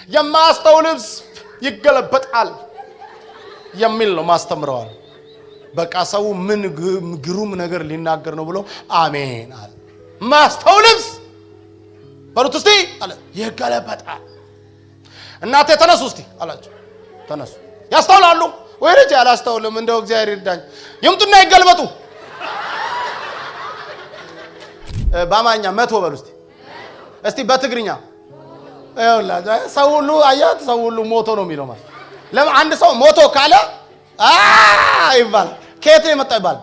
የማያስተውል ልብስ ይገለበጣል የሚል ነው ማስተምረዋል። በቃ ሰው ምን ግሩም ነገር ሊናገር ነው ብሎ አሜን አለ። ማስተውል ልብስ በሉት እስቲ አለ ይገለበጣል። እናቴ ተነሱ እስቲ አላቸው። ተነሱ። ያስተውላሉ ወይ ልጅ ያላስተውልም እንደው እግዚአብሔር ይርዳኝ። ይምጡና ይገልበጡ። በአማርኛ 100 በሉ እስቲ። እስቲ በትግርኛ ይኸውልህ ሰው ሁሉ አያት ሰው ሁሉ ሞቶ ነው የሚለው ማለት ለምን አንድ ሰው ሞቶ ካለ ይባላል። ከየት ነው የመጣው ይባላል።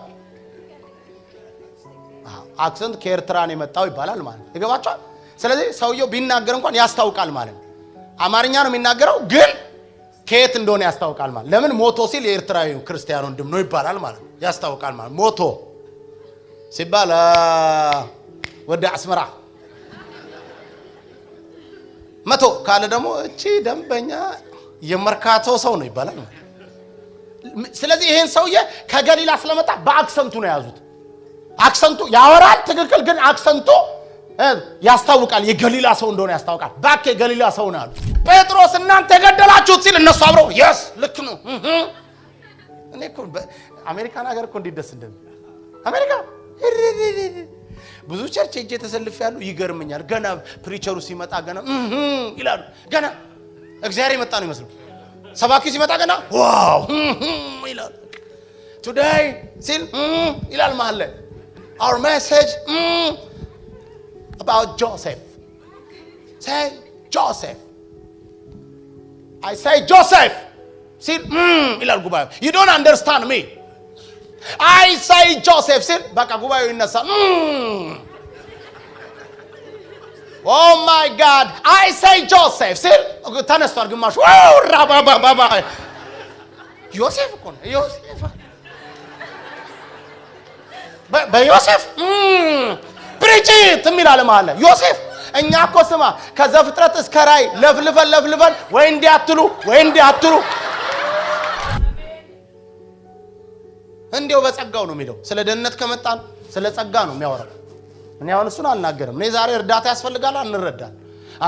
አክሰንት ከኤርትራ ነው የመጣው ይባላል ማለት ይገባችኋል። ስለዚህ ሰውየው ቢናገር እንኳን ያስታውቃል ማለት አማርኛ ነው የሚናገረው ግን ከየት እንደሆነ ያስታውቃል ማለት ለምን ሞቶ ሲል የኤርትራዊ ክርስቲያን ወንድም ነው ይባላል ማለት ያስታውቃል ማለት ሞቶ ሲባል ወደ አስመራ መቶ ካለ ደግሞ እቺ ደንበኛ የመርካቶ ሰው ነው ይባላል ማለት ስለዚህ ይሄን ሰውዬ ከገሊላ ስለመጣ በአክሰንቱ ነው ያዙት። አክሰንቱ ያወራል ትክክል ግን አክሰንቱ ያስታውቃል የገሊላ ሰው እንደሆነ ያስታውቃል። ባክ የገሊላ ሰው ነው ያሉት። ጴጥሮስ እናንተ ገደላችሁት ሲል እነሱ አብረው yes ልክ ነው እኔ እኮ አሜሪካን ሀገር እኮ እንዲደስ እንደም አሜሪካ ብዙ ቸርች እጄ ተሰልፍ ያሉ ይገርመኛል። ገና ፕሪቸሩ ሲመጣ ገና ይላሉ ገና እግዚአብሔር የመጣ ነው ይመስሉ ሰባኪ ሲመጣ ገና ዋው ይላሉ today ሲል ይላል ማለት our message about Joseph. Say Joseph. I say Joseph. See, ilal gubayo. You don't understand me. I say Joseph. See, baka gubayo inasa. Oh my God. I say Joseph. See, tanestor gumash. Wow, raba baba. Joseph kon. Joseph. Ba Joseph. ፕሪቺት የሚላል ማለት ዮሴፍ እኛ እኮ ስማ ከዘፍጥረት እስከ ራእይ ለፍልፈን ወይ እንዲያትሉ እንዴው በጸጋው ነው የሚለው። ስለ ደህንነት ከመጣን ስለ ጸጋ ነው የሚያወራው። እኔ አሁን እሱን አልናገርም። እኔ ዛሬ እርዳታ ያስፈልጋል አንረዳል።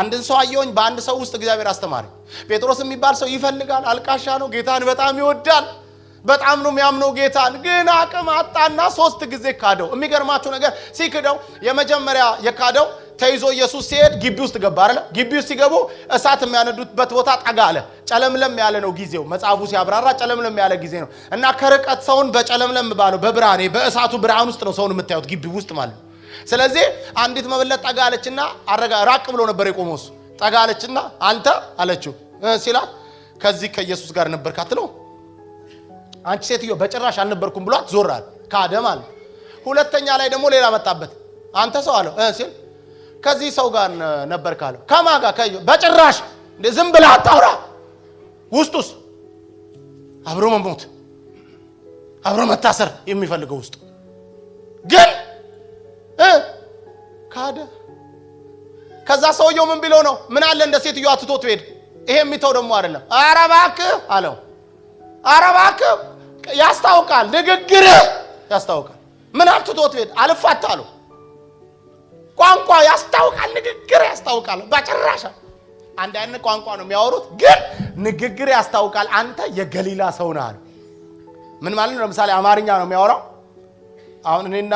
አንድን ሰው አየሁኝ በአንድ ሰው ውስጥ እግዚአብሔር አስተማሪ ጴጥሮስ የሚባል ሰው ይፈልጋል። አልቃሻ ነው። ጌታን በጣም ይወዳል። በጣም ነው የሚያምነው ጌታን ግን አቅም አጣና 3 ጊዜ ካደው። የሚገርማችሁ ነገር ሲክደው የመጀመሪያ የካደው ተይዞ ኢየሱስ ሲሄድ ግቢ ውስጥ ገባ አይደል? ግቢ ውስጥ ሲገቡ እሳት የሚያነዱበት ቦታ ጠጋ አለ። ጨለምለም ያለ ነው ጊዜው። መጽሐፉ ሲያብራራ ጨለምለም ያለ ጊዜ ነው እና ከርቀት ሰውን በጨለምለም ባለው በብርሃኔ በእሳቱ ብርሃን ውስጥ ነው ሰውን የምታዩት ግቢ ውስጥ ማለት ነው። ስለዚህ አንዲት መበለት ጠጋ አለችና ራቅ ብሎ ነበር የቆመው እሱ። ጠጋ አለችና አንተ አለችው ሲላት ከዚህ ከኢየሱስ ጋር ነበር ካትለው አንቺ ሴትዮ በጭራሽ አልነበርኩም ብሏት ዞራል ካደም አለ። ሁለተኛ ላይ ደግሞ ሌላ መጣበት። አንተ ሰው አለው ሲል ከዚህ ሰው ጋር ነበር ካለው ከማጋ በጭራሽ ዝም ብለህ አታውራ። ውስጡስ አብሮ መሞት አብሮ መታሰር የሚፈልገው ውስጥ ግን ካደ። ከዛ ሰውየው ምን ቢለው ነው ምን አለ እንደ ሴትዮ አትቶት ሄድ። ይሄ የሚተው ደግሞ አይደለም። ኧረ እባክህ አለው። ኧረ እባክህ ያስታውቃል፣ ንግግር ያስታውቃል። ምን አትቶት ሄድ አልፋታሉ። ቋንቋ ያስታውቃል፣ ንግግር ያስታውቃል። በጭራሽ አንድ አይነት ቋንቋ ነው የሚያወሩት ግን ንግግር ያስታውቃል። አንተ የገሊላ ሰው ነህ አለ። ምን ማለት ነው? ለምሳሌ አማርኛ ነው የሚያወራው። አሁን እኔና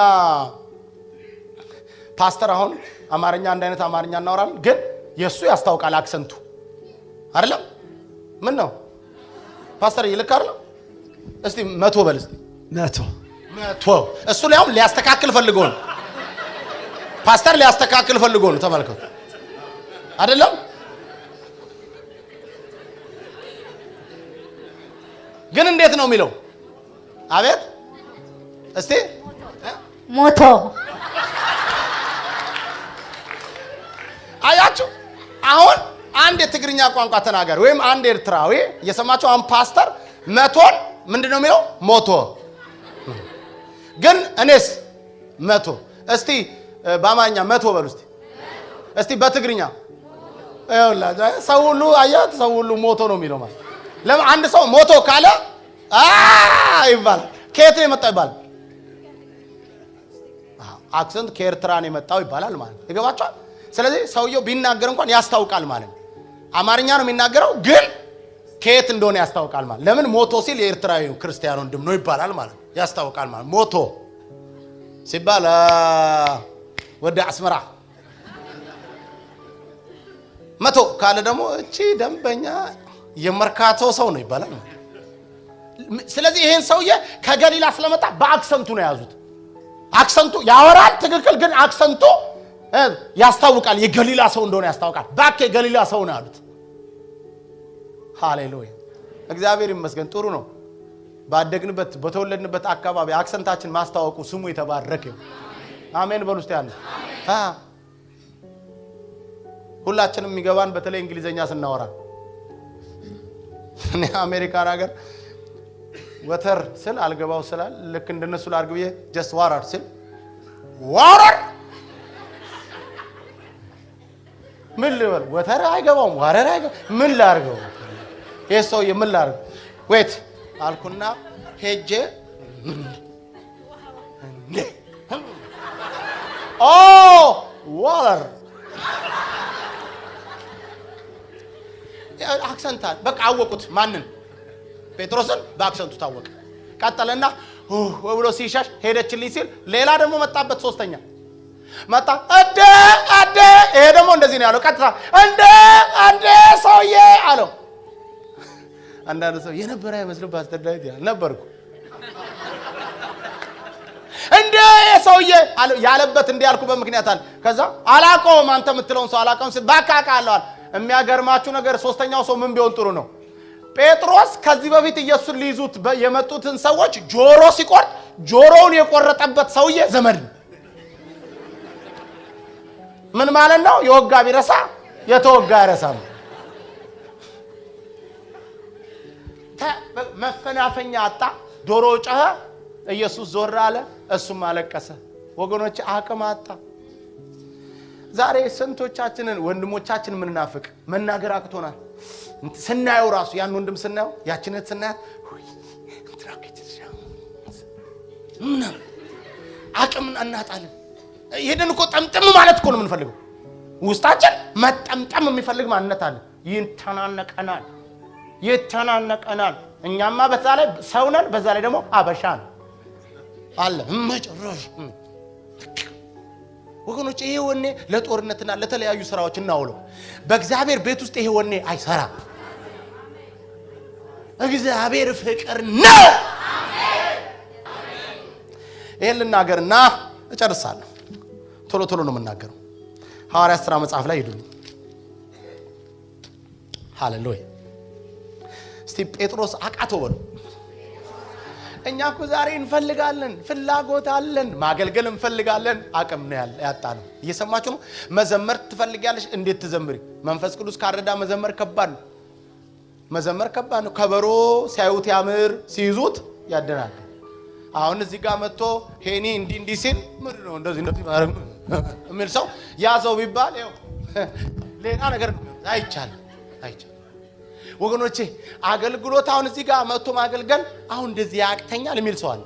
ፓስተር አሁን አማርኛ አንድ አይነት አማርኛ እናወራለን ግን የሱ ያስታውቃል አክሰንቱ አይደለም። ምን ነው ፓስተር ይልካር ነው? እስቲ 100 በል እስቲ 100 እሱ ላይ አሁን ሊያስተካክል ፈልጎ ነው። ፓስተር ሊያስተካክል ፈልጎ ነው። ተመልከቱ አይደለም? ግን እንዴት ነው የሚለው? አቤት እስቲ ሞቶ አያችሁ። አሁን አንድ የትግርኛ ቋንቋ ተናጋሪ ወይም አንድ ኤርትራዊ የሰማቸው አሁን ፓስተር መቶን ምንድነው የሚለው? ሞቶ። ግን እኔስ 100። እስቲ በአማርኛ 100 በሉ እስቲ። እስቲ በትግርኛ ሰው ሁሉ አያት ሰው ሁሉ ሞቶ ነው የሚለው ማለት ለምን አንድ ሰው ሞቶ ካለ ይባላል። ከየት ነው የመጣው ይባላል። አክሰንት ከኤርትራ ነው የመጣው ይባላል ማለት ይገባችኋል። ስለዚህ ሰውየው ቢናገር እንኳን ያስታውቃል ማለት አማርኛ ነው የሚናገረው ግን ከየት እንደሆነ ያስታውቃል ማለት ለምን ሞቶ ሲል የኤርትራዊ ክርስቲያን ወንድም ነው ይባላል ማለት ያስታውቃል ማለት ሞቶ ሲባል ወደ አስመራ መቶ ካለ ደግሞ እቺ ደንበኛ የመርካቶ ሰው ነው ይባላል። ስለዚህ ይሄን ሰውዬ ከገሊላ ስለመጣ በአክሰንቱ ነው ያዙት። አክሰንቱ ያወራል ትክክል ግን አክሰንቱ ያስታውቃል የገሊላ ሰው እንደሆነ ያስታውቃል። ባክ የገሊላ ሰው ነው ያሉት። ሃሌሉያ እግዚአብሔር ይመስገን። ጥሩ ነው ባደግንበት በተወለድንበት አካባቢ አክሰንታችን ማስተዋወቁ ስሙ የተባረከ ይሁን። አሜን በሉ እስቲ። ሁላችንም የሚገባን በተለይ እንግሊዘኛ ስናወራ እኔ አሜሪካን ሀገር ወተር ስል አልገባው ስላል ልክ እንደነሱ ላርግብዬ just water ስል water ምን ልበል ወተር አይገባውም water አይገባው ምን ላርገው የሰው የምን ላርግ wait አልኩና ሄጄ water አክሰንታል በቃ አወቁት። ማንን? ጴጥሮስን በአክሰንቱ ታወቀ። ቀጠለና ወብሎ ሲሻሽ ሄደችልኝ ሲል ሌላ ደግሞ መጣበት። ሶስተኛ መጣ አደ ይሄ ደግሞ እንደዚህ ነው ያለው። ቀጥታ እንደ ሰውዬ አለው። አንዳንድ ሰው የነበረ አይመስልም ባስተዳይት ነበርኩ እንደ ሰውዬ አለው ያለበት እንደ ያልኩበት ምክንያት አለ። ከዛ አላቆም አንተ የምትለውን ሰው አላቆም ሲል ባካካለው አለ። የሚያገርማችሁ ነገር ሶስተኛው ሰው ምን ቢሆን ጥሩ ነው? ጴጥሮስ ከዚህ በፊት ኢየሱስን ሊይዙት የመጡትን ሰዎች ጆሮ ሲቆርጥ ጆሮውን የቆረጠበት ሰውዬ ዘመድ ምን ማለት ነው? የወጋ ቢረሳ የተወጋ አይረሳም። መፈናፈኛ አጣ። ዶሮ ጮኸ፣ ኢየሱስ ዞር አለ፣ እሱም አለቀሰ። ወገኖች አቅም አጣ። ዛሬ ስንቶቻችንን ወንድሞቻችን ምንናፍቅ መናገር አቅቶናል። ስናየው ራሱ ያን ወንድም ስናየው ያችነት ስናያት አቅም እናጣለን። ይሄንን እኮ ጠምጠም ማለት እኮ ነው የምንፈልገው። ውስጣችን መጠምጠም የሚፈልግ ማንነት አለ። ይተናነቀናል። እኛማ በዛ ላይ ሰው ነን፣ በዛ ላይ ደግሞ አበሻ ነው አለ መጨረሻ። ወገኖች ይሄ ወኔ ለጦርነትና ለተለያዩ ስራዎች እናውለው። በእግዚአብሔር ቤት ውስጥ ይሄ ወኔ አይሰራም። እግዚአብሔር ፍቅር ነው። ይሄን ልናገርና እጨርሳለሁ። ቶሎ ነው የምናገረው። ሐዋርያት ሥራ መጽሐፍ ላይ ሄዱልኝ። ሃሌሉያ። እስቲ ጴጥሮስ አቃተው በሉ። እኛ እኮ ዛሬ እንፈልጋለን፣ ፍላጎት አለን፣ ማገልገል እንፈልጋለን፣ አቅም ነው ያጣነው። እየሰማችሁ ነው? መዘመር ትፈልጊያለሽ፣ እንዴት ትዘምሪ? መንፈስ ቅዱስ ካረዳ መዘመር ከባድ ነው። ከበሮ ሲያዩት ያምር፣ ሲይዙት ያደናል። አሁን እዚህ ጋር መጥቶ ሄኒ እንዲህ ሲል ምን ነው እንደዚህ ማረግ የሚል ሰው ያዘው ቢባል ይኸው ሌላ ነገር አይቻልም። ወገኖቼ አገልግሎት አሁን እዚህ ጋር መጥቶ ማገልገል አሁን እንደዚህ ያቅተኛል የሚል ሰው አለ።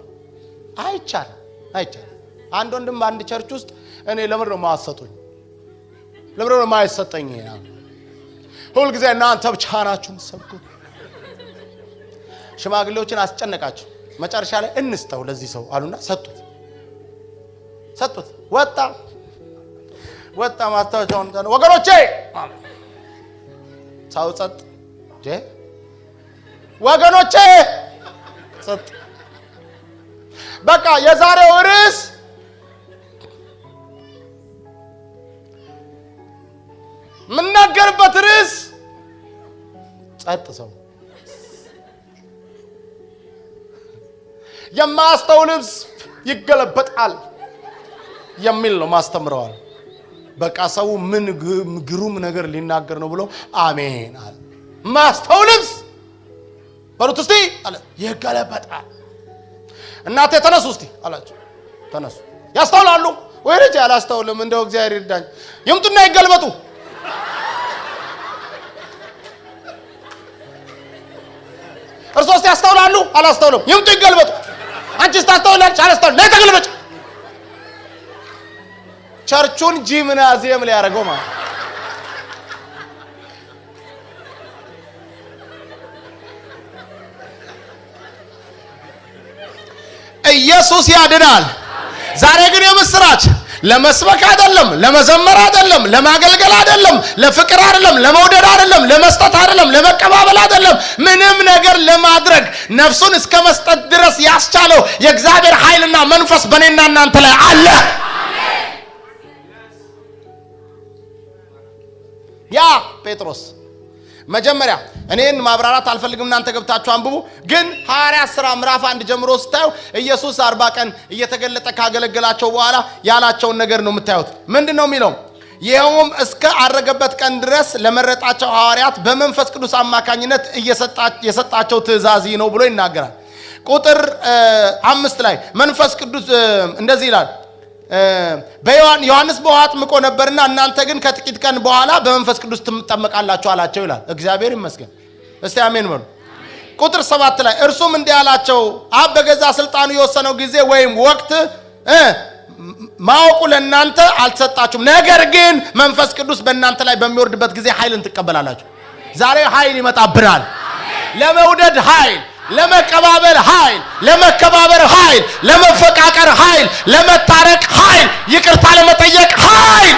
አይቻልም። አንድ ወንድም በአንድ ቸርች ውስጥ እኔ ለምን ነው ማሰጡኝ? ለምን ነው ማይሰጠኝ? ሁሉ ጊዜ እናንተ ብቻ ናችሁ የምትሰብኩት። ሽማግሌዎችን አስጨነቃቸው። መጨረሻ ላይ እንስጠው ለዚህ ሰው አሉና ሰጡት። ወጣ ማስታወሻውን ወገኖቼ ሳው ጸጥ ወገኖቼ ጸጥ። በቃ የዛሬው ርዕስ ምንናገርበት ርዕስ ጸጥ ሰው የማስተውል ልብስ ይገለበጣል የሚል ነው ማስተምረዋል። በቃ ሰው ምን ግሩም ነገር ሊናገር ነው ብሎ አሜን አለ። ማስተውል ልብስ በሉት እስቲ አለ ይገለበጣል። እናቴ ተነሱ እስቲ አላችሁ። ተነሱ። ያስተውላሉ ወይ ልጅ አላስተውልም? እንደው እግዚአብሔር ይርዳኝ። ይምጡና ይገልበጡ። እርሶ እስቲ ያስተውላሉ? አላስተውልም? ይምጡ ይገልበጡ። አንቺ ታስተውላለሽ? አላስተውልም? ላይ ተገልበጭ። ቸርቹን ጂምናዚየም ሊያደርገው ማለት ኢየሱስ ያድናል። ዛሬ ግን የምስራች ለመስበክ አይደለም፣ ለመዘመር አይደለም፣ ለማገልገል አይደለም፣ ለፍቅር አይደለም፣ ለመውደድ አይደለም፣ ለመስጠት አይደለም፣ ለመቀባበል አይደለም፣ ምንም ነገር ለማድረግ ነፍሱን እስከ መስጠት ድረስ ያስቻለው የእግዚአብሔር ኃይልና መንፈስ በእኔና እናንተ ላይ አለ። ያ ጴጥሮስ መጀመሪያ እኔን ማብራራት አልፈልግም፣ እናንተ ገብታችሁ አንብቡ። ግን ሐዋርያት ሥራ ምዕራፍ 1 ጀምሮ ስታዩ ኢየሱስ 40 ቀን እየተገለጠ ካገለገላቸው በኋላ ያላቸውን ነገር ነው የምታዩት። ምንድነው የሚለው? ይኸውም እስከ አረገበት ቀን ድረስ ለመረጣቸው ሐዋርያት በመንፈስ ቅዱስ አማካኝነት የሰጣቸው ትእዛዝ ነው ብሎ ይናገራል። ቁጥር 5 ላይ መንፈስ ቅዱስ እንደዚህ ይላል፣ ዮሐንስ በውሃ አጥምቆ ነበርና እናንተ ግን ከጥቂት ቀን በኋላ በመንፈስ ቅዱስ ትጠመቃላችሁ አላቸው ይላል። እግዚአብሔር ይመስገን። እስቲ አሜን በሉ። ቁጥር 7 ላይ እርሱም እንዲህ አላቸው፣ አብ በገዛ ስልጣኑ የወሰነው ጊዜ ወይም ወቅት ማወቁ ለእናንተ አልተሰጣችሁም፣ ነገር ግን መንፈስ ቅዱስ በእናንተ ላይ በሚወርድበት ጊዜ ኃይልን ትቀበላላችሁ። ዛሬ ኃይል ይመጣብናል። ለመውደድ ኃይል፣ ለመቀባበል ኃይል፣ ለመከባበር ኃይል፣ ለመፈቃቀር ኃይል፣ ለመታረቅ ኃይል፣ ይቅርታ ለመጠየቅ ኃይል።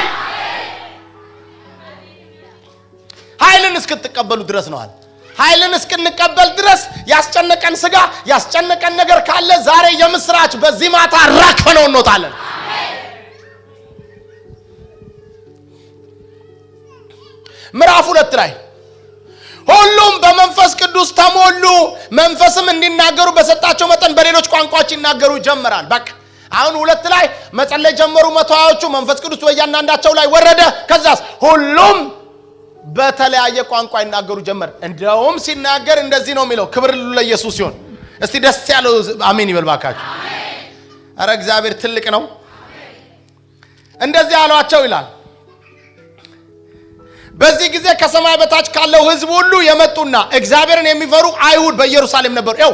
ኃይልን እስክትቀበሉ ድረስ ነው አለ። ኃይልን እስክንቀበል ድረስ ያስጨነቀን ስጋ ያስጨነቀን ነገር ካለ ዛሬ የምስራች በዚህ ማታ ራክፈነው እንወጣለን። ምዕራፍ 2 ላይ ሁሉም በመንፈስ ቅዱስ ተሞሉ፣ መንፈስም እንዲናገሩ በሰጣቸው መጠን በሌሎች ቋንቋዎች ይናገሩ ጀመራል። በቃ አሁን 2 ላይ መጸለይ ጀመሩ። 120ዎቹ መንፈስ ቅዱስ በእያንዳንዳቸው ላይ ወረደ። ከዛስ ሁሉም በተለያየ ቋንቋ ይናገሩ ጀመር። እንደውም ሲናገር እንደዚህ ነው የሚለው፣ ክብር ለኢየሱስ ይሁን። እስቲ ደስ ያለው አሜን ይበል ባካችሁ። አረ እግዚአብሔር ትልቅ ነው። እንደዚህ አሏቸው ይላል፣ በዚህ ጊዜ ከሰማይ በታች ካለው ሕዝብ ሁሉ የመጡና እግዚአብሔርን የሚፈሩ አይሁድ በኢየሩሳሌም ነበሩ። ያው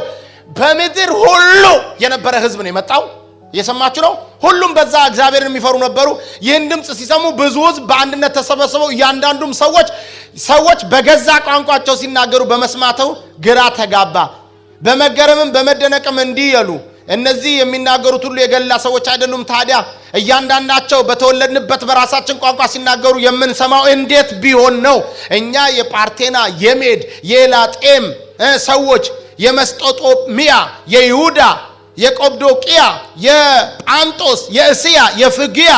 በምድር ሁሉ የነበረ ሕዝብ ነው የመጣው። እየሰማችሁ ነው። ሁሉም በዛ እግዚአብሔርን የሚፈሩ ነበሩ። ይህን ድምጽ ሲሰሙ ብዙ ሕዝብ በአንድነት ተሰበሰበው። እያንዳንዱም ሰዎች በገዛ ቋንቋቸው ሲናገሩ በመስማተው ግራ ተጋባ። በመገረምም በመደነቅም እንዲህ ይሉ፣ እነዚህ የሚናገሩት ሁሉ የገሊላ ሰዎች አይደሉም? ታዲያ እያንዳንዳቸው በተወለድንበት በራሳችን ቋንቋ ሲናገሩ የምንሰማው እንዴት ቢሆን ነው? እኛ የጳርቴና፣ የሜድ፣ የኤላጤም ሰዎች፣ የመስጦጦሚያ፣ የይሁዳ፣ የቆጵዶቅያ፣ የጳንጦስ፣ የእስያ፣ የፍግያ፣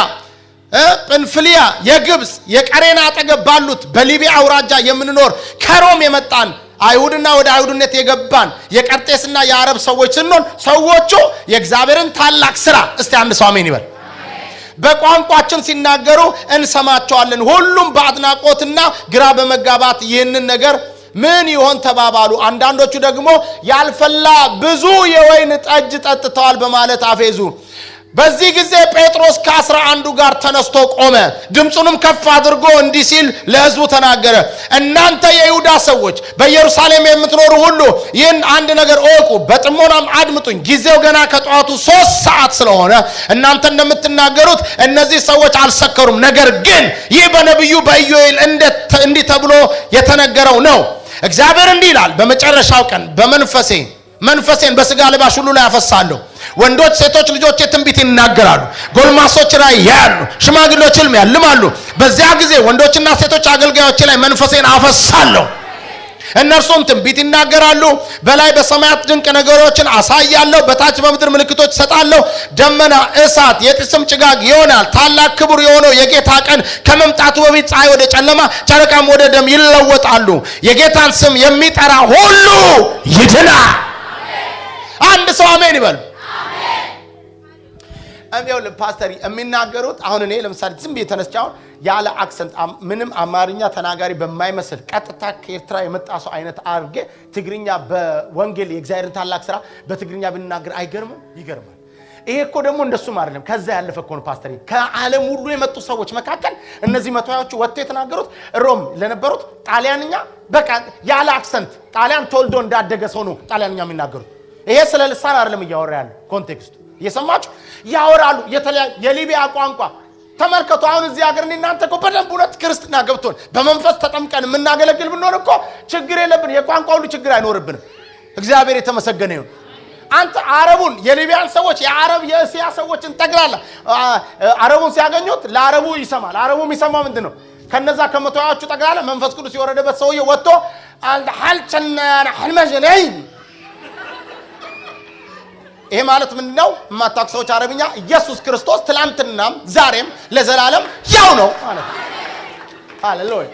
ጵንፍልያ፣ የግብፅ፣ የቀሬና አጠገብ ባሉት በሊቢያ አውራጃ የምንኖር ከሮም የመጣን አይሁድና ወደ አይሁድነት የገባን የቀርጤስና የአረብ ሰዎች ስንሆን ሰዎቹ የእግዚአብሔርን ታላቅ ሥራ እስቲ አንድ ሰው አሜን ይበል በቋንቋችን ሲናገሩ እንሰማቸዋለን። ሁሉም በአድናቆትና ግራ በመጋባት ይህንን ነገር ምን ይሆን ተባባሉ። አንዳንዶቹ ደግሞ ያልፈላ ብዙ የወይን ጠጅ ጠጥተዋል በማለት አፌዙ። በዚህ ጊዜ ጴጥሮስ ከ11 ጋር ተነስቶ ቆመ፣ ድምፁንም ከፍ አድርጎ እንዲህ ሲል ለሕዝቡ ተናገረ። እናንተ የይሁዳ ሰዎች በኢየሩሳሌም የምትኖሩ ሁሉ ይህን አንድ ነገር እወቁ፣ በጥሞናም አድምጡኝ። ጊዜው ገና ከጠዋቱ 3 ሰዓት ስለሆነ እናንተ እንደምትናገሩት እነዚህ ሰዎች አልሰከሩም። ነገር ግን ይህ በነቢዩ በኢዮኤል እንዲህ ተብሎ የተነገረው ነው። እግዚአብሔር እንዲህ ይላል፣ በመጨረሻው ቀን መንፈሴን በሥጋ ለባሽ ሁሉ ላይ አፈሳለሁ። ወንዶች ሴቶች ልጆች ትንቢት ይናገራሉ፣ ጎልማሶች ራእይ ያያሉ፣ ሽማግሌዎች ሕልም ያልማሉ። በዚያ ጊዜ ወንዶችና ሴቶች አገልጋዮች ላይ መንፈሴን አፈሳለሁ። እነርሱም ትንቢት ይናገራሉ። በላይ በሰማያት ድንቅ ነገሮችን አሳያለሁ፣ በታች በምድር ምልክቶች እሰጣለሁ። ደመና፣ እሳት፣ የጢስም ጭጋግ ይሆናል። ታላቅ ክቡር የሆነው የጌታ ቀን ከመምጣቱ በፊት ፀሐይ ወደ ጨለማ፣ ጨረቃም ወደ ደም ይለወጣሉ። የጌታን ስም የሚጠራ ሁሉ ይድናል። አንድ ሰው አሜን ይበል። አሜን። ፓስተር የሚናገሩት አሁን እኔ ለምሳሌ ዝም ብዬ ተነስቻው ያለ አክሰንት ምንም አማርኛ ተናጋሪ በማይመስል ቀጥታ ከኤርትራ የመጣ ሰው አይነት አርጌ ትግርኛ በወንጌል የእግዚአብሔርን ታላቅ ስራ በትግርኛ ብንናገር አይገርምም? ይገርማል። ይሄ እኮ ደግሞ እንደሱም አይደለም፣ ከዛ ያለፈ እኮ ነው ፓስተር። ከዓለም ሁሉ የመጡ ሰዎች መካከል እነዚህ መቶያዎቹ ወጥተው የተናገሩት ሮም ለነበሩት ጣሊያንኛ በቃ ያለ አክሰንት ጣሊያን ተወልዶ እንዳደገ ሰው ነው ጣሊያንኛ የሚናገሩት። ይሄ ስለ ልሳን አይደለም እያወራ ያለው፣ ኮንቴክስቱ እየሰማችሁ ያወራሉ። የሊቢያ ቋንቋ ተመልከቱ። አሁን እዚህ ሀገር እናንተ እኮ በደንብ ሁለት ክርስትና ገብቶን በመንፈስ ተጠምቀን የምናገለግል ብንሆን እኮ ችግር የለብን፣ የቋንቋ ሁሉ ችግር አይኖርብንም። እግዚአብሔር የተመሰገነ ይሁን። አንተ አረቡን የሊቢያን ሰዎች የአረብ የእስያ ሰዎችን ጠቅላላ አረቡን ሲያገኙት ለአረቡ ይሰማል። አረቡ የሚሰማው ምንድነው? ከነዛ ከመቶያዎቹ ጠቅላላ መንፈስ ቅዱስ የወረደበት ሰውዬ ወጥቶ አንተ ሐልቸና ሐልመጀነይ ይሄ ማለት ምንድነው? የማታውቁ ሰዎች አረብኛ ኢየሱስ ክርስቶስ ትላንትናም ዛሬም ለዘላለም ያው ነው ማለት ነው። ሃሌሉያ።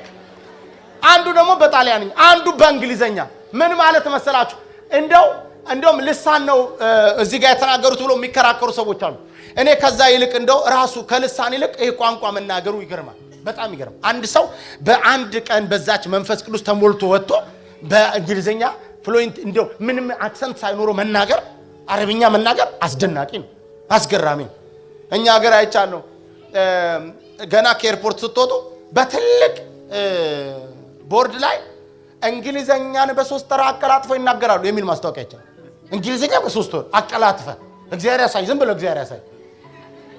አንዱ ደግሞ በጣሊያንኛ አንዱ በእንግሊዘኛ ምን ማለት መሰላችሁ? እንደውም ልሳን ነው እዚህ ጋር የተናገሩት ብሎ የሚከራከሩ ሰዎች አሉ። እኔ ከዛ ይልቅ እንደው ራሱ ከልሳን ይልቅ ይሄ ቋንቋ መናገሩ ይገርማል። በጣም ይገርም። አንድ ሰው በአንድ ቀን በዛች መንፈስ ቅዱስ ተሞልቶ ወጥቶ በእንግሊዘኛ ፍሉዌንት እንደው ምንም አክሰንት ሳይኖረው መናገር አረብኛ መናገር አስደናቂ ነው፣ አስገራሚ ነው። እኛ ሀገር አይቻለሁ። ገና ከኤርፖርት ስትወጡ በትልቅ ቦርድ ላይ እንግሊዘኛን በሶስት ተራ አቀላጥፈው ይናገራሉ የሚል ማስታወቂያ ይቻላል። እንግሊዘኛ በሶስት ወር አቀላጥፈ እግዚአብሔር ያሳይ፣ ዝም ብሎ እግዚአብሔር ያሳይ።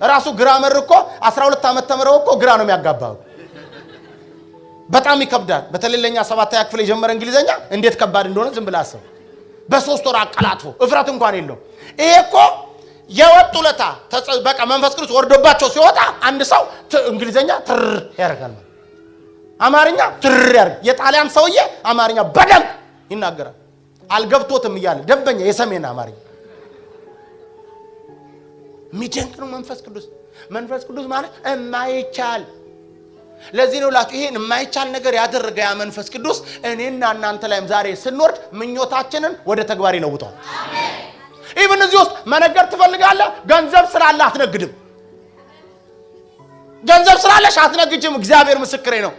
ራሱ ግራመር እኮ 12 ዓመት ተምረው እኮ ግራ ነው የሚያጋባው። በጣም ይከብዳል። በተለይ ለኛ 7ኛ ክፍል የጀመረ እንግሊዘኛ እንዴት ከባድ እንደሆነ ዝም ብለህ አስብ። በሶስት ወር አቀላጥፎ እፍረት እንኳን የለው። ይሄ እኮ የወጡ ለታ በቃ መንፈስ ቅዱስ ወርዶባቸው ሲወጣ አንድ ሰው እንግሊዘኛ ትር ያደርጋል፣ አማርኛ ትር ያደርጋል። የጣሊያን ሰውዬ አማርኛ በደንብ ይናገራል። አልገብቶትም እያለ ደንበኛ የሰሜን አማርኛ የሚደንቅ ነው። መንፈስ ቅዱስ ማለት የማይቻል ለዚህ ነው ላችሁ ይሄን የማይቻል ነገር ያደረገ ያ መንፈስ ቅዱስ እኔና እናንተ ላይም ዛሬ ስንወርድ ምኞታችንን ወደ ተግባር ይለውጣል። አሜን። ኢቭን እዚህ ውስጥ መነገር ትፈልጋለህ፣ ገንዘብ ስላለህ አትነግድም። ገንዘብ ስላለሽ አትነግጅም። እግዚአብሔር ምስክሬ ነው።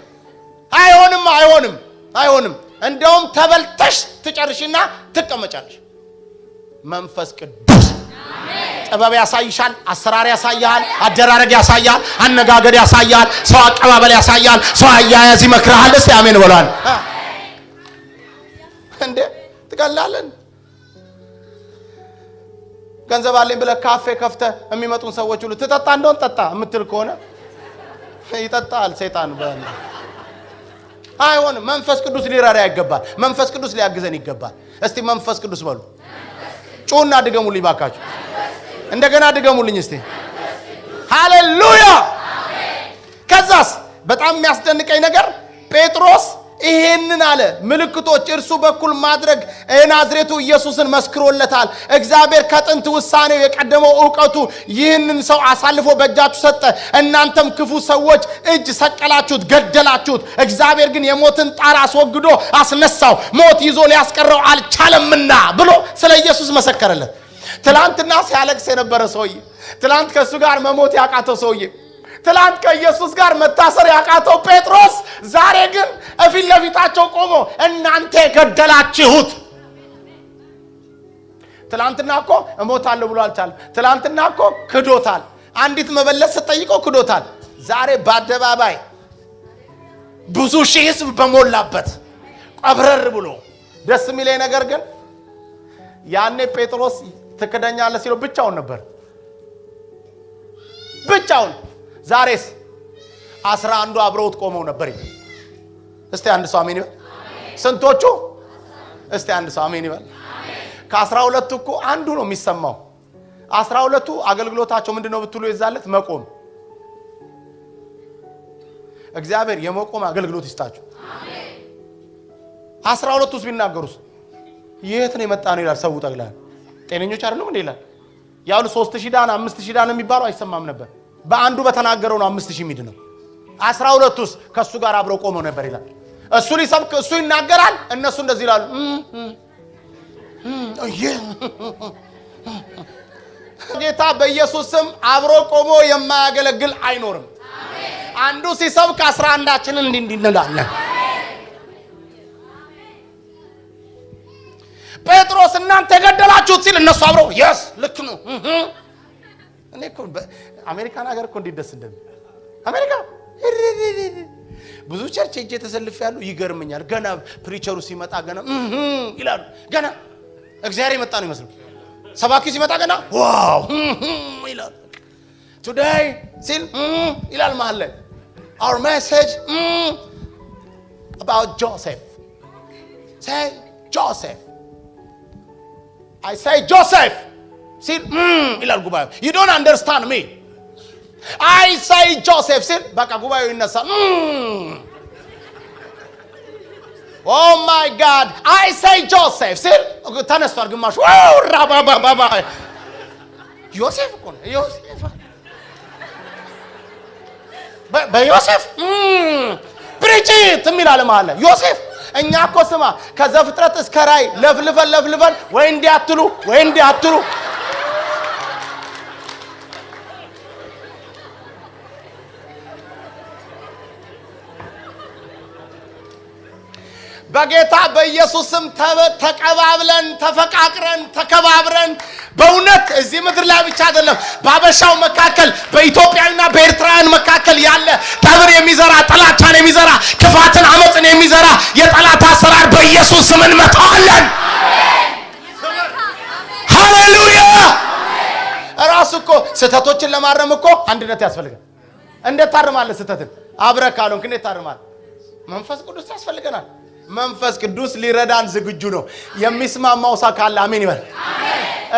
አይሆንም። እንደውም ተበልተሽ ትጨርሽና ትቀመጫለሽ። መንፈስ ቅዱስ ጥበብ ያሳይሻል፣ አሰራር ያሳያል፣ አደራረግ ያሳያል፣ አነጋገር ያሳያል፣ ሰው አቀባበል ያሳያል፣ ሰው አያያዝ ይመክራል። እስቲ አሜን በሏል። እንዴ ትቀላለን። ገንዘብ አለኝ ብለህ ካፌ ከፍተህ የሚመጡን ሰዎች ሁሉ ትጠጣ እንደሆነ ጠጣ የምትል ከሆነ ይጠጣል ሰይጣን። አይሆንም። መንፈስ ቅዱስ ሊራራ ይገባል። መንፈስ ቅዱስ ሊያግዘን ይገባል። እስቲ መንፈስ ቅዱስ በሉ። ጩና ድገሙልኝ ባካችሁ። እንደገና ድገሙልኝ እስቲ። ሃሌሉያ። ከዛስ በጣም የሚያስደንቀኝ ነገር ጴጥሮስ ይሄንን አለ። ምልክቶች እርሱ በኩል ማድረግ ናዝሬቱ ኢየሱስን መስክሮለታል። እግዚአብሔር ከጥንት ውሳኔው የቀደመው ዕውቀቱ ይህንን ሰው አሳልፎ በእጃችሁ ሰጠ። እናንተም ክፉ ሰዎች እጅ ሰቀላችሁት፣ ገደላችሁት። እግዚአብሔር ግን የሞትን ጣር አስወግዶ አስነሳው፣ ሞት ይዞ ሊያስቀረው አልቻለምና ብሎ ስለ ኢየሱስ መሰከረለት። ትላንትና ሲያለቅስ የነበረ ሰውዬ፣ ትላንት ከእሱ ጋር መሞት ያቃተው ሰውዬ፣ ትላንት ከኢየሱስ ጋር መታሰር ያቃተው ጴጥሮስ ዛሬ ግን እፊት ለፊታቸው ቆሞ እናንተ ገደላችሁት። ትላንትና እኮ እሞታለሁ ብሎ አልቻለም። ትላንትና እኮ ክዶታል። አንዲት መበለት ስትጠይቀው ክዶታል። ዛሬ በአደባባይ ብዙ ሺህ ሕዝብ በሞላበት ቀብረር ብሎ ደስ የሚለኝ ነገር ግን ያኔ ጴጥሮስ ትክደኛለህ ሲለው ብቻውን ነበር። ብቻውን። ዛሬስ 11 አብረውት ቆመው ነበር። እስቲ አንድ ሰው አሜን ይበል። ስንቶቹ? እስቲ አንድ ሰው አሜን ይበል። ከ12 እኮ አንዱ ነው የሚሰማው። 12ቱ አገልግሎታቸው ምንድነው ብትሉ የዛለት መቆም። እግዚአብሔር የመቆም አገልግሎት ይስጣችሁ። አሜን። 12ቱስ ቢናገሩስ የት ነው የመጣ ነው ይላል ሰው ጠቅላላ። ጤነኞች አይደሉም እንዴ ይላል። ያው 3000 ዳን 5000 ዳን የሚባለው አይሰማም ነበር። በአንዱ በተናገረው ነው 5000 ሚድ ነው። 12ቱስ ከሱ ጋር አብረው ቆመው ነበር ይላል። እሱ ሊሰብክ እሱ ይናገራል፣ እነሱ እንደዚህ ይላሉ። ጌታ በኢየሱስ ስም አብሮ ቆሞ የማያገለግል አይኖርም። አሜን። አንዱ ሲሰብክ 11ችንን እንዲህ እንላለን። ጴጥሮስ እናንተ ገደላችሁት ሲል እነሱ አብረው yes ልክ ነው። እኔ እኮ አሜሪካን ሀገር እኮ እንዴት ደስ እንደሚል አሜሪካ ብዙ ቸርች ሄጄ ተሰልፍ ያሉ ይገርመኛል። ገና ፕሪቸሩ ሲመጣ ገና ይላሉ። ገና እግዚአብሔር የመጣ ነው ይመስሉ። ሰባኪው ሲመጣ ገና ዋው ይላሉ። today ሲል ይላል መሀል ላይ our message about Joseph. say Joseph. I say Joseph ሲል ይላል ጉባኤው you don't understand me I say Joseph ሲል በቃ ጉባኤው ይነሳል Oh my God I say Joseph ሲል ተነስቷል ግማሹ ራባባባ ዮሴፍ እኮ ነው ዮሴፍ በዮሴፍ ፕሪቺት የሚላል ማለት ዮሴፍ እኛ እኮ ስማ ከዘፍጥረት እስከ ራእይ ለፍልፈን ወይ እንዲያትሉ በጌታ በኢየሱስ ስም ተቀባብለን ተፈቃቅረን ተከባብረን በእውነት እዚህ ምድር ላይ ብቻ አይደለም ባበሻው መካከል በኢትዮጵያና በኤርትራውያን መካከል ያለ ጠብን የሚዘራ ጥላቻን የሚዘራ ክፋትን አመጽን የሚዘራ የጠላት አሰራር በኢየሱስ ስም እንመታዋለን ሃሌሉያ ራሱ እኮ ስህተቶችን ለማረም እኮ አንድነት ያስፈልጋል እንዴት ታርማለህ ስህተትን አብረህ ካልሆንክ እንዴት ታርማለህ መንፈስ ቅዱስ ያስፈልገናል መንፈስ ቅዱስ ሊረዳን ዝግጁ ነው የሚስማማው ሳካለ አሜን ይበል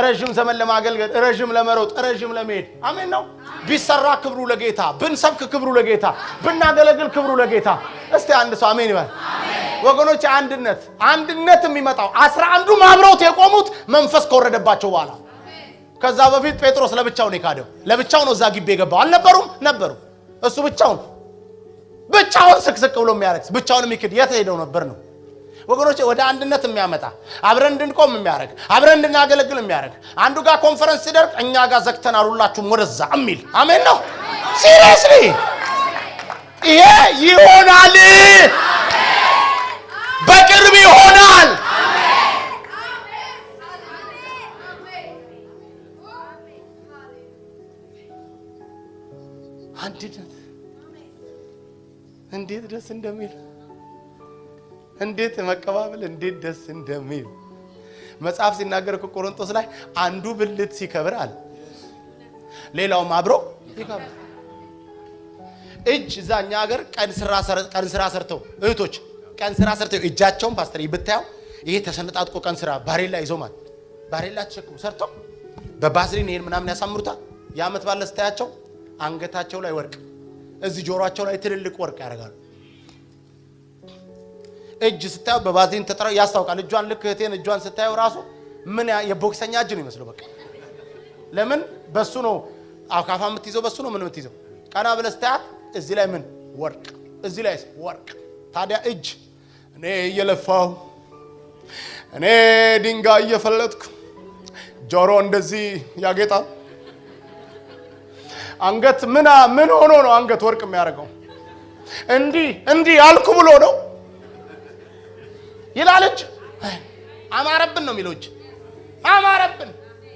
ረጅም ዘመን ለማገልገል ረጅም ለመሮጥ ረጅም ለመሄድ አሜን ነው ቢሰራ ክብሩ ለጌታ ብንሰብክ ክብሩ ለጌታ ብናገለግል ክብሩ ለጌታ እስቲ አንድ ሰው አሜን ይበል ወገኖች አንድነት የሚመጣው 11ዱ ማብረውት የቆሙት መንፈስ ከወረደባቸው በኋላ ከዛ በፊት ጴጥሮስ ለብቻው ነው የካደው ለብቻው ነው እዛ ግቢ የገባው አልነበሩም ነበሩ እሱ ብቻውን ስቅስቅ ብሎ የሚያረክስ ብቻውን የሚክድ የት ሄደው ነበር ነው ወገኖች ወደ አንድነት የሚያመጣ አብረን እንድንቆም የሚያረግ አብረን እንድናገለግል የሚያረግ አንዱ ጋር ኮንፈረንስ ሲደርቅ እኛ ጋር ዘግተናል ሁላችሁም ወደዛ አሚል አሜን ነው ሲሪየስሊ ይሄ ይሆናል በቅርብ ይሆናል አንድነት እንዴት ደስ እንደሚል እንዴት መቀባበል እንዴት ደስ እንደሚል መጽሐፍ ሲናገር ቆሮንቶስ ላይ አንዱ ብልት ሲከብር አለ ሌላውም አብሮ ይከብር እጅ ዛኛ ሀገር ቀን ስራ ሰርተው እህቶች ቀን ስራ ሰርተው እጃቸውን ፓስተር ይብታው ይሄ ተሰነጣጥቆ ቀን ስራ ባሬላ ይዘው ማለት ባሬላ ተሸክሙ ሰርተው በባዝሊን ይሄን ምናምን ያሳምሩታል ያመት ባለስታያቸው አንገታቸው ላይ ወርቅ እዚህ ጆሮአቸው ላይ ትልልቅ ወርቅ ያደርጋሉ እጅ ስታዩ በባዝሊን ተጠራው ያስታውቃል እጇን ልክ እህቴን እጇን ስታዩ ራሱ ምን የቦክሰኛ እጅ ነው ይመስለው በቃ ለምን በሱ ነው አካፋ የምትይዘው በሱ ነው ምን የምትይዘው ቀና ብለስታት እዚህ ላይ ምን ወርቅ እዚህ ላይ ወርቅ ታዲያ እጅ እኔ እየለፋው እኔ ድንጋይ እየፈለጥኩ ጆሮ እንደዚህ ያጌጣል አንገት ምን ሆኖ ነው አንገት ወርቅ የሚያደርገው እንዲህ አልኩ ብሎ ነው ይላልች አማረብን ነው የሚለው እጅ አማረብን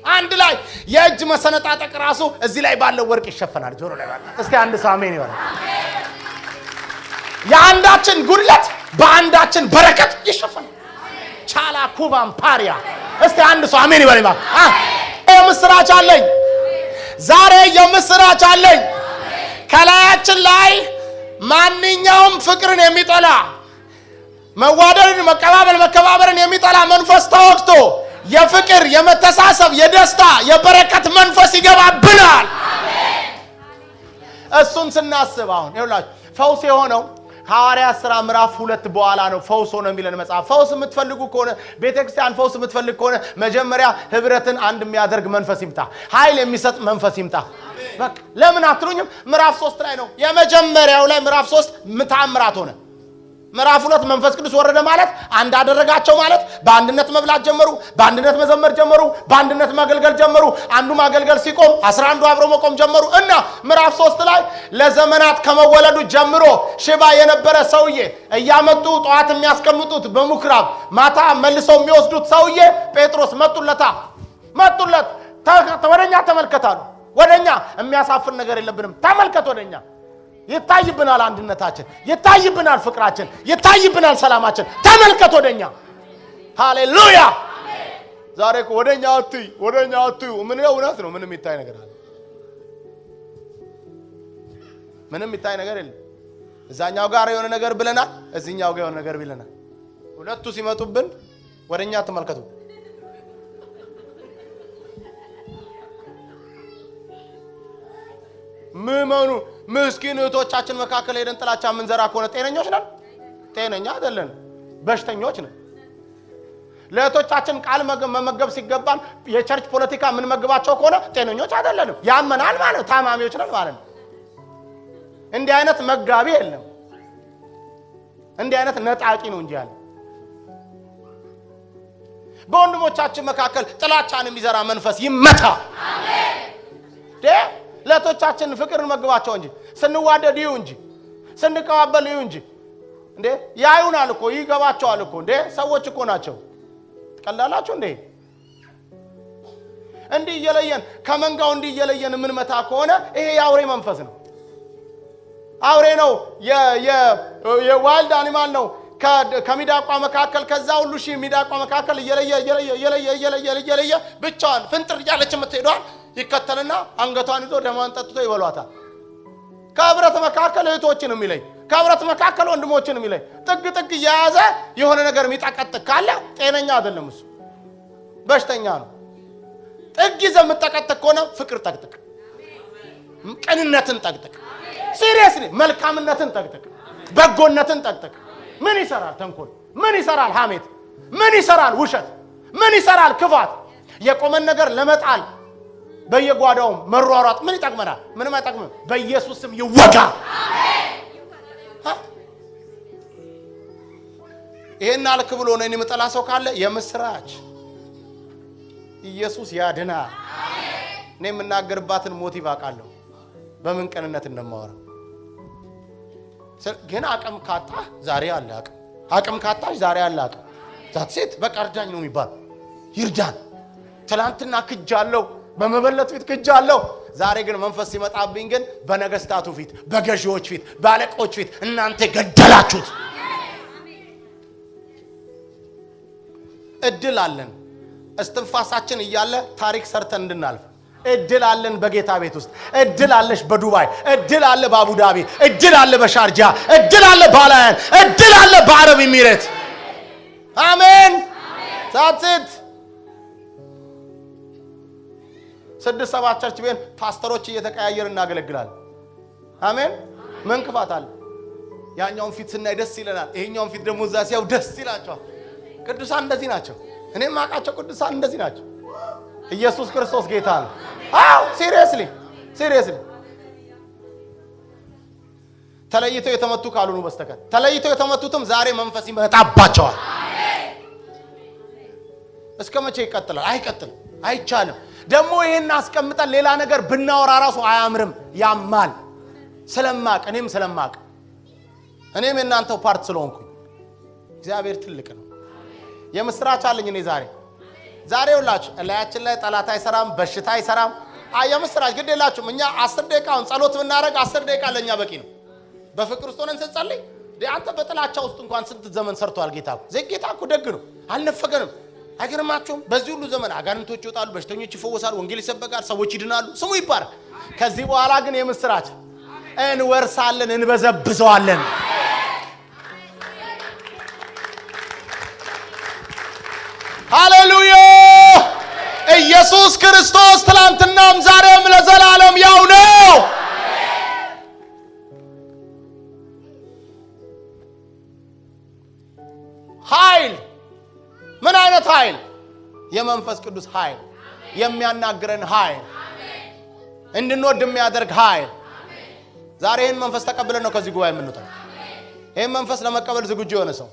አንድ ላይ የእጅ መሰነጣጠቅ ራሱ እዚህ ላይ ባለው ወርቅ ይሸፈናል ጆሮ ላይ ባለው እስቲ አንድ ሳሜን ይወራ የአንዳችን ጉድለት በአንዳችን በረከት ይሸፈናል ቻላ ኩባም ፓሪያ እስቲ አንድ ሰው አሜን ይበል ይባል የምስራች አለኝ ዛሬ የምስራች አለኝ ከላያችን ላይ ማንኛውም ፍቅርን የሚጠላ መዋደድን መከባበርን የሚጠላ መንፈስ ተወግቶ የፍቅር የመተሳሰብ የደስታ የበረከት መንፈስ ይገባብናል አሜን እሱን ስናስብ አሁን ይኸውላችሁ ፈውስ የሆነው ሐዋርያት ሥራ ምዕራፍ 2 በኋላ ነው ፈውስ ሆነ የሚለን መጽሐፍ ፈውስ የምትፈልጉ ከሆነ ቤተክርስቲያን ፈውስ የምትፈልግ ከሆነ መጀመሪያ ህብረትን አንድ የሚያደርግ መንፈስ ይምጣ ኃይል የሚሰጥ መንፈስ ይምጣ በቃ ለምን አትሉኝም ምዕራፍ 3 ላይ ነው የመጀመሪያው ላይ ምዕራፍ 3 ተአምራት ሆነ ምዕራፍ 2 መንፈስ ቅዱስ ወረደ ማለት አንድ አደረጋቸው ማለት በአንድነት መብላት ጀመሩ በአንድነት መዘመር ጀመሩ በአንድነት ማገልገል ጀመሩ አንዱ ማገልገል ሲቆም 11ዱ አብሮ መቆም ጀመሩ እና ምዕራፍ 3 ላይ ለዘመናት ከመወለዱ ጀምሮ ሽባ የነበረ ሰውዬ እያመጡ ጧት የሚያስቀምጡት በሙክራብ ማታ መልሰው የሚወስዱት ሰውዬ ጴጥሮስ መጡለት ወደኛ ተመልከታሉ ወደኛ የሚያሳፍር ነገር የለብንም ተመልከት ወደኛ ይታይብናል አንድነታችን ይታይብናል ፍቅራችን ይታይብናል ሰላማችን ተመልከት ወደኛ ሃሌሉያ አሜን ዛሬ ወደኛ አትዩ ምን ነው እውነት ነው ምንም ይታይ ነገር አለ ምንም ይታይ ነገር የለም እዛኛው ጋር የሆነ ነገር ብለናል እዚህኛው ጋር የሆነ ነገር ብለናል ሁለቱ ሲመጡብን ወደኛ ተመልከቱ ምመኑ ምስኪን እህቶቻችን መካከል ሄደን ጥላቻ ምንዘራ ከሆነ ጤነኞች ነን? ጤነኛ አይደለን፣ በሽተኞች ነን። ለእህቶቻችን ቃል መመገብ ሲገባን የቸርች ፖለቲካ ምን መግባቸው ከሆነ ጤነኞች አይደለንም፣ ያመናል ማለት ታማሚዎች ነን ማለት ነው። እንዲህ አይነት መጋቢ የለም። እንዲህ አይነት ነጣቂ ነው እንጂ ያለ በወንድሞቻችን መካከል ጥላቻን የሚዘራ መንፈስ ይመታ። አሜን። ለእህቶቻችን ፍቅርን መግባቸው እንጂ ስንዋደድ ይሁ እንጂ ስንቀባበል ይሁ እንጂ እንዴ ያዩናል እኮ ይገባቸዋል እኮ እንዴ ሰዎች እኮ ናቸው። ትቀላላችሁ እንዴ? እንዲህ እየለየን ከመንጋው እንዲህ እየለየን ምን መታ ከሆነ ይሄ የአውሬ መንፈስ ነው። አውሬ ነው፣ የዋይልድ አኒማል ነው። ከሚዳቋ መካከል ከዛ ሁሉ ሺህ ሚዳቋ መካከል እየለየ ብቻዋን ፍንጥር እያለች የምትሄደዋል ይከተልና አንገቷን ይዞ ደሟን ጠጥቶ ይበሏታል። ከህብረት መካከል እህቶችን የሚለይ ከህብረት መካከል ወንድሞችን የሚለይ ጥግ ጥግ እየያዘ የሆነ ነገር የሚጠቀጥቅ ካለ ጤነኛ አይደለም፣ እሱ በሽተኛ ነው። ጥግ ይዘህ የምትጠቀጥቅ ከሆነ ፍቅር ጠቅጥቅ፣ ቅንነትን ጠቅጥቅ፣ ሲሪየስሊ መልካምነትን ጠቅጥቅ፣ በጎነትን ጠቅጥቅ። ምን ይሰራል ተንኮል? ምን ይሰራል ሐሜት? ምን ይሰራል ውሸት? ምን ይሰራል ክፋት? የቆመን ነገር ለመጣል በየጓዳው መሯሯጥ ምን ይጠቅመናል? ምንም አይጠቅምም። በኢየሱስ ስም ይወጋ። ይሄን አልክ ብሎ ነው የሚጠላ ሰው ካለ የምስራች ኢየሱስ ያድናል። እኔ የምናገርባትን ሞቲቭ አውቃለሁ፣ በምን ቀንነት እንደማወራ። ግን አቅም ካጣ ዛሬ አለ አቅም ካጣሽ ዛሬ አለ አቅም። ዛት ሴት በቃ እርዳኝ ነው የሚባል። ይርዳን። ትላንትና ክጃለሁ፣ በመበለት ፊት ክጃለሁ። ዛሬ ግን መንፈስ ሲመጣብኝ ግን በነገስታቱ ፊት፣ በገዢዎች ፊት፣ በአለቆች ፊት እናንተ ገደላችሁት። እድል አለን እስትንፋሳችን እያለ ታሪክ ሰርተን እንድናልፍ እድል አለን። በጌታ ቤት ውስጥ እድል አለሽ። በዱባይ እድል አለ፣ በአቡዳቢ እድል አለ፣ በሻርጃ እድል አለ፣ ባላያን እድል አለ፣ በአረብ ኤሚሬት። አሜን። ታትት 6-7 ቸርች ቤን ፓስተሮች እየተቀያየር እናገለግላለን። አሜን። ምን ክፋት አለ? ያኛውን ፊት ስናይ ደስ ይለናል፣ ይሄኛውን ፊት ደግሞ እዛ ሲያው ደስ ይላቸዋል። ቅዱሳን እንደዚህ ናቸው። እኔም ማቃቸው ቅዱሳን እንደዚህ ናቸው። ኢየሱስ ክርስቶስ ጌታ ነው። አው ሲሪየስሊ ተለይተው የተመቱ ካልሆኑ በስተቀር ተለይተው የተመቱትም ዛሬ መንፈስ ይመጣባቸዋል። እስከ መቼ ይቀጥላል? አይቀጥልም፣ አይቻልም። ደግሞ ይሄን አስቀምጠን ሌላ ነገር ብናወራ ራሱ አያምርም፣ ያማል። ስለማቅ እኔም ስለማቅ እኔም እናንተው ፓርት ስለሆንኩኝ እግዚአብሔር ትልቅ ነው። የምስራች አለኝ እኔ ዛሬ ሁላችሁ እላያችን ላይ ጠላት አይሰራም፣ በሽታ አይሰራም። የምስራች ግድ የላችሁም። እኛ 10 ደቂቃውን ጸሎት ብናረግ 10 ደቂቃ ለኛ በቂ ነው። በፍቅር ውስጥ ሆነን ስንጸልይ አንተ በጥላቻ ውስጥ እንኳን ስንት ዘመን ሰርቷል ጌታ እኮ። ጌታ እኮ ደግ ነው፣ አልነፈገንም። አይገርማችሁም? በዚህ ሁሉ ዘመን አጋንንቶች ይወጣሉ፣ በሽተኞች ይፈወሳሉ፣ ወንጌል ይሰበካል፣ ሰዎች ይድናሉ። ስሙ ይባረክ። ከዚህ በኋላ ግን የምስራች እንወርሳለን፣ እንበዘብዘዋለን። ሃሌሉያ! ኢየሱስ ክርስቶስ ትላንትናም ዛሬም ለዘላለም ያው ነው። ኃይል ምን አይነት ኃይል? የመንፈስ ቅዱስ ኃይል፣ የሚያናግረን ኃይል፣ እንድንወድ የሚያደርግ ኃይል። ዛሬ ይህን መንፈስ ተቀብለን ነው ከዚህ ጉባኤ የምንወጣው። ይህን መንፈስ ለመቀበል ዝግጁ የሆነ ሰው